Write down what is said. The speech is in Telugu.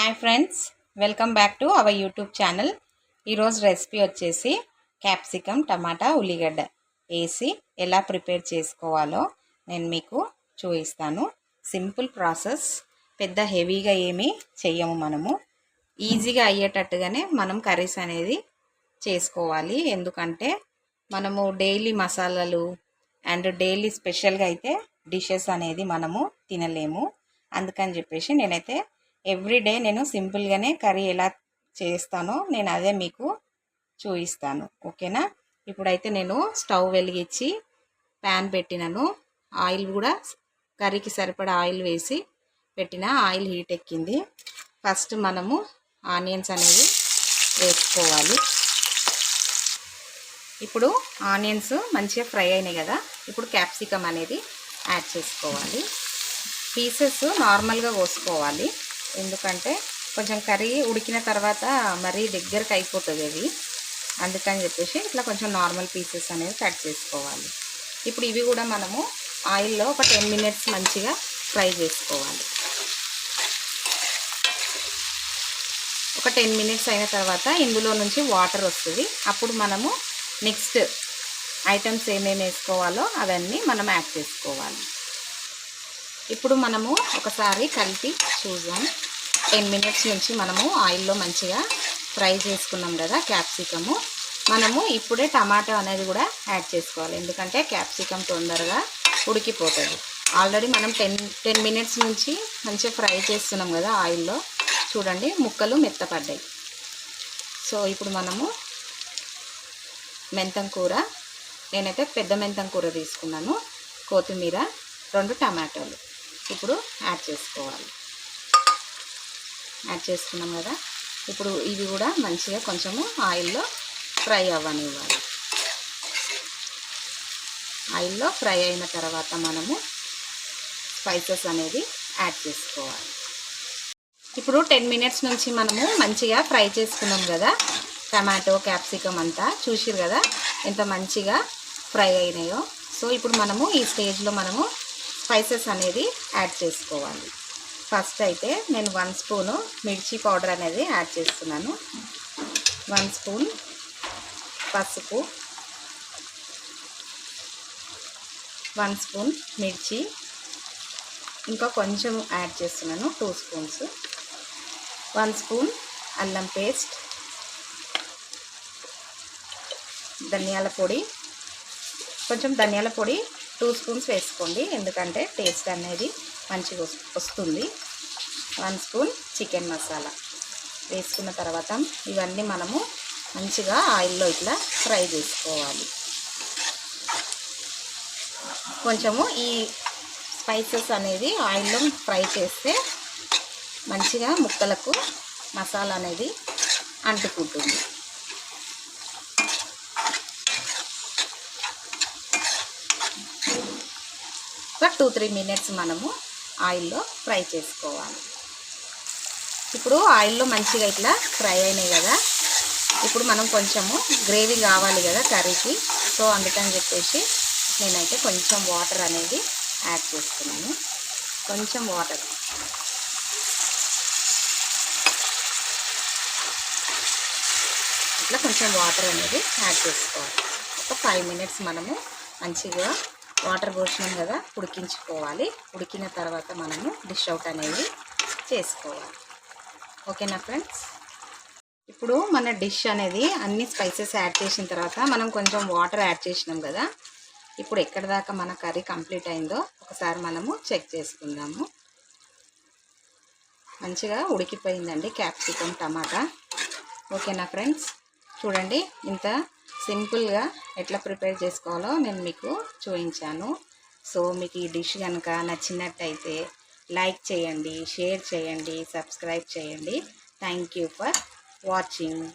Hi friends, welcome back to our YouTube channel. ఈరోజు రెసిపీ వచ్చేసి క్యాప్సికమ్ టమాటా ఉల్లిగడ్డ వేసి ఎలా ప్రిపేర్ చేసుకోవాలో నేను మీకు చూపిస్తాను. సింపుల్ ప్రాసెస్, పెద్ద హెవీగా ఏమీ చెయ్యము. మనము ఈజీగా అయ్యేటట్టుగానే మనం కర్రీస్ అనేది చేసుకోవాలి. ఎందుకంటే మనము డైలీ మసాలాలు అండ్ డైలీ స్పెషల్గా అయితే డిషెస్ అనేది మనము తినలేము. అందుకని చెప్పేసి నేనైతే ఎవ్రీడే నేను సింపుల్గానే కర్రీ ఎలా చేస్తానో నేను అదే మీకు చూపిస్తాను. ఓకేనా? ఇప్పుడైతే నేను స్టవ్ వెలిగించి ప్యాన్ పెట్టినాను. ఆయిల్ కూడా కర్రీకి సరిపడా ఆయిల్ వేసి పెట్టిన. ఆయిల్ హీట్ ఎక్కింది. ఫస్ట్ మనము ఆనియన్స్ అనేవి వేసుకోవాలి. ఇప్పుడు ఆనియన్స్ మంచిగా ఫ్రై అయినాయి కదా, ఇప్పుడు క్యాప్సికమ్ అనేది యాడ్ చేసుకోవాలి. పీసెస్ నార్మల్గా కోసుకోవాలి, ఎందుకంటే కొంచెం కర్రీ ఉడికిన తర్వాత మరీ దగ్గరకు అయిపోతుంది అది. అందుకని చెప్పేసి ఇట్లా కొంచెం నార్మల్ పీసెస్ అనేది కట్ చేసుకోవాలి. ఇప్పుడు ఇవి కూడా మనము ఆయిల్లో ఒక 10 మినిట్స్ మంచిగా ఫ్రై చేసుకోవాలి. ఒక 10 మినిట్స్ అయిన తర్వాత ఇందులో నుంచి వాటర్ వస్తుంది. అప్పుడు మనము నెక్స్ట్ ఐటమ్స్ ఏమేమి వేసుకోవాలో అవన్నీ మనం యాడ్ చేసుకోవాలి. ఇప్పుడు మనము ఒకసారి కలిపి చూద్దాం. 10 మినిట్స్ నుంచి మనము ఆయిల్లో మంచిగా ఫ్రై చేసుకున్నాం కదా క్యాప్సికము. మనము ఇప్పుడే టమాటో అనేది కూడా యాడ్ చేసుకోవాలి, ఎందుకంటే క్యాప్సికమ్ తొందరగా ఉడికిపోతుంది. ఆల్రెడీ మనం 10 మినిట్స్ నుంచి మంచిగా ఫ్రై చేస్తున్నాం కదా ఆయిల్లో. చూడండి, ముక్కలు మెత్తపడ్డాయి. సో ఇప్పుడు మనము మెంతం కూర, నేనైతే పెద్ద మెంతం కూర తీసుకున్నాను, కొత్తిమీర, 2 టమాటోలు ఇప్పుడు యాడ్ చేసుకోవాలి. యాడ్ చేసుకున్నాం కదా, ఇప్పుడు ఇవి కూడా మంచిగా కొంచెము ఆయిల్లో ఫ్రై అవ్వనివ్వాలి. ఆయిల్లో ఫ్రై అయిన తర్వాత మనము స్పైసెస్ అనేది యాడ్ చేసుకోవాలి. ఇప్పుడు 10 మినిట్స్ నుంచి మనము మంచిగా ఫ్రై చేసుకున్నాం కదా టమాటో క్యాప్సికమ్ అంతా. చూసిరు కదా ఎంత మంచిగా ఫ్రై అయినాయో. సో ఇప్పుడు మనము ఈ స్టేజ్లో మనము స్పైసెస్ అనేది యాడ్ చేసుకోవాలి. ఫస్ట్ అయితే నేను 1 స్పూను మిర్చి పౌడర్ అనేది యాడ్ చేస్తున్నాను. 1 స్పూన్ పసుపు, 1 స్పూన్ మిర్చి, ఇంకా కొంచెం యాడ్ చేస్తున్నాను 2 స్పూన్స్, 1 స్పూన్ అల్లం పేస్ట్, ధనియాల పొడి, కొంచెం ధనియాల పొడి 2 స్పూన్స్ వేసుకోండి, ఎందుకంటే టేస్ట్ అనేది మంచిగా వస్తుంది. 1 స్పూన్ చికెన్ మసాలా వేసుకున్న తర్వాత ఇవన్నీ మనము మంచిగా ఆయిల్లో ఇట్లా ఫ్రై చేసుకోవాలి. కొంచెము ఈ స్పైసెస్ అనేది ఆయిల్లో ఫ్రై చేస్తే మంచిగా ముక్కలకు మసాలా అనేది అంటుకుంటుంది. ఒక 2-3 మినిట్స్ మనము ఆయిల్లో ఫ్రై చేసుకోవాలి. ఇప్పుడు ఆయిల్లో మంచిగా ఇట్లా ఫ్రై అయినాయి కదా, ఇప్పుడు మనం కొంచెము గ్రేవీ కావాలి కదా కర్రీకి. సో అందుకని చెప్పేసి నేనైతే కొంచెం వాటర్ అనేది యాడ్ చేస్తున్నాను. కొంచెం వాటర్, ఇట్లా కొంచెం వాటర్ అనేది యాడ్ చేసుకోవాలి. ఒక 5 మినిట్స్ మనము మంచిగా వాటర్ పోసినాం కదా ఉడికించుకోవాలి. ఉడికిన తర్వాత మనము డిష్ అవుట్ అనేది చేసుకోవాలి. ఓకేనా ఫ్రెండ్స్? ఇప్పుడు మన డిష్ అనేది అన్ని స్పైసెస్ యాడ్ చేసిన తర్వాత మనం కొంచెం వాటర్ యాడ్ చేసినాం కదా, ఇప్పుడు ఎక్కడ దాకా మన కర్రీ కంప్లీట్ అయిందో ఒకసారి మనము చెక్ చేసుకుందాము. మంచిగా ఉడికిపోయిందండి క్యాప్సికమ్ టమాటా. ఓకేనా ఫ్రెండ్స్? చూడండి, ఇంత సింపుల్గా ఎట్లా ప్రిపేర్ చేసుకోవాలో నేను మీకు చూపించాను. సో మీకు ఈ డిష్ కనుక నచ్చినట్టయితే లైక్ చేయండి, షేర్ చేయండి, సబ్స్క్రైబ్ చేయండి. Thank you for watching.